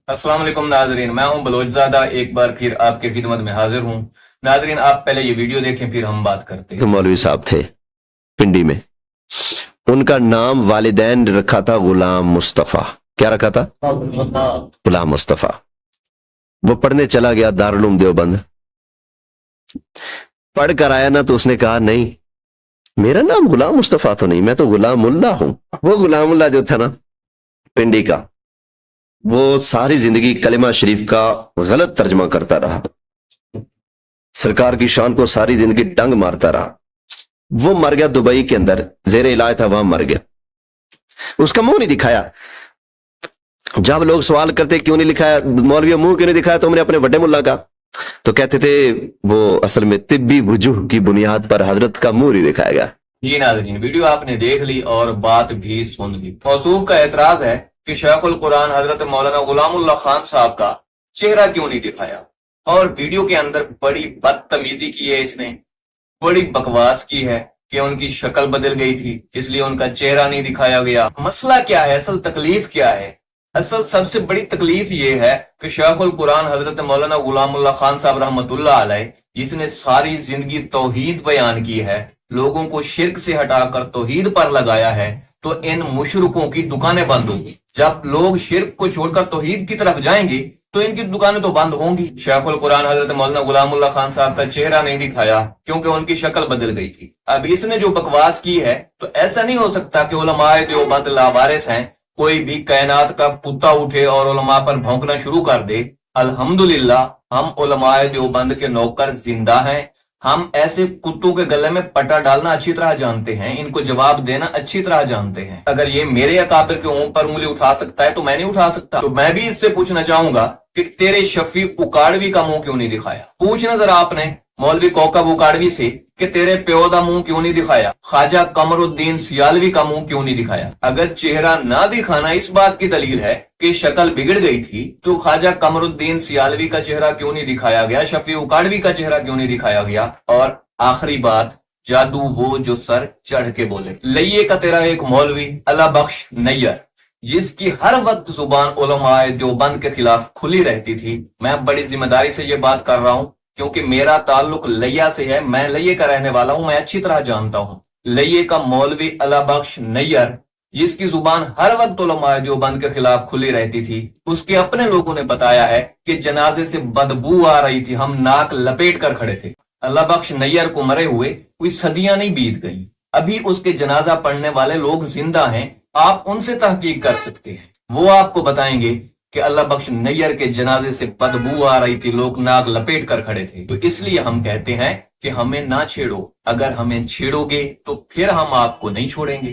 अस्सलाम वालेकुम नाजरीन, मैं हूं बलोचज़ादा, एक बार फिर आपके खिदमत में हाजिर हूं। नाजरीन, आप पहले ये वीडियो देखें, फिर हम बात करते हैं। मौलवी साहब थे पिंडी में, उनका नाम वालिदैन ने रखा था गुलाम मुस्तफा। क्या रखा था? गुलाम मुस्तफा। वो पढ़ने चला गया दारुल उलूम देवबंद, पढ़ कर आया ना तो उसने कहा नहीं, मेरा नाम गुलाम मुस्तफा तो नहीं, मैं तो गुलाम मुल्ला हूं। वो गुलाम मुल्ला जो था ना पिंडी का, वो सारी जिंदगी कलिमा शरीफ का गलत तर्जमा करता रहा, सरकार की शान को सारी जिंदगी डंग मारता रहा। वो मर गया दुबई के अंदर, जेर इलाज था, वहां मर गया। उसका मुंह नहीं दिखाया। जब लोग सवाल करते क्यों नहीं लिखाया, मौलवी मुंह क्यों नहीं दिखाया तुमने अपने बड़े मुल्ला का, तो कहते थे वो असल में तिब्बी वजूह की बुनियाद पर हजरत का मुंह नहीं दिखाया गया। जी नाज़रीन, वीडियो आपने देख ली और बात भी सुन ली। मौसूफ का एतराज है कि शेखुल कुरान हजरत मौलाना गुलामुल्लाह खान साहब का चेहरा क्यों नहीं दिखाया, और वीडियो के अंदर बड़ी बदतमीजी की है, इसने बड़ी बकवास की है कि उनकी शक्ल बदल गई थी इसलिए उनका चेहरा नहीं दिखाया गया। मसला क्या है, असल तकलीफ क्या है? असल सबसे बड़ी तकलीफ ये है कि शेखुल कुरान हजरत मौलाना गुलामुल्लाह खान साहब रहमतुल्लाह अलैह, जिसने सारी जिंदगी तौहीद बयान की है, लोगों को शिर्क से हटाकर तौहीद पर लगाया है, तो इन मुशरिकों की दुकानें बंद होंगी। जब लोग शिर्क को छोड़कर तौहीद की तरफ जाएंगे तो इनकी दुकानें तो बंद होंगी। शेखुल कुरान हजरत मौलाना गुलामुल्लाह खान साहब का चेहरा नहीं दिखाया क्योंकि उनकी शक्ल बदल गई थी। अब इसने जो बकवास की है, तो ऐसा नहीं हो सकता कि उलमाए देवबंद लावारिस हैं, कोई भी कायनात का कुत्ता उठे और उलमा पर भौंकना शुरू कर दे। अल्हम्दुलिल्लाह हम उलमाए देवबंद के नौकर जिंदा हैं। हम ऐसे कुत्तों के गले में पट्टा डालना अच्छी तरह जानते हैं, इनको जवाब देना अच्छी तरह जानते हैं। अगर ये मेरे अकाबिर के मुंह पर उंगली उठा सकता है तो मैं नहीं उठा सकता। तो मैं भी इससे पूछना चाहूंगा कि तेरे शफी उकाड़वी का मुंह क्यों नहीं दिखाया? पूछना जरा आपने मौलवी कौकब उकाड़वी से कि तेरे प्यो का मुंह क्यों नहीं दिखाया? ख्वाजा कमरुद्दीन सियालवी का मुंह क्यों नहीं दिखाया? अगर चेहरा ना दिखाना इस बात की दलील है कि शक्ल बिगड़ गई थी, तो ख्वाजा कमरुद्दीन सियालवी का चेहरा क्यों नहीं दिखाया गया? शफी उकाड़वी का चेहरा क्यों नहीं दिखाया गया? और आखिरी बात, जादू वो जो सर चढ़ के बोले। लइये का तेरा एक मौलवी अल्लाह बख्श नैयर, जिसकी हर वक्त जुबान उलमाए देवबंद के खिलाफ खुली रहती थी। मैं बड़ी जिम्मेदारी से ये बात कर रहा हूं क्योंकि मेरा ताल्लुक लैया से है, मैं लैये का रहने वाला हूं, मैं अच्छी तरह जानता हूं। लैये का मौलवी अल्लाह बख्श नैयर, जिसकी जुबान हर वक्त उलमाए देवबंद के खिलाफ खुली रहती थी, उसके अपने लोगों ने बताया है कि जनाजे से बदबू आ रही थी, हम नाक लपेट कर खड़े थे। अल्लाह बख्श नैयर को मरे हुए कोई सदियां नहीं बीत गई, अभी उसके जनाजा पढ़ने वाले लोग जिंदा हैं, आप उनसे तहकीक कर सकते हैं। वो आपको बताएंगे कि अल्लाह बख्श नैयर के जनाजे से बदबू आ रही थी, लोग नाक लपेट कर खड़े थे। तो इसलिए हम कहते हैं कि हमें ना छेड़ो, अगर हमें छेड़ोगे तो फिर हम आपको नहीं छोड़ेंगे।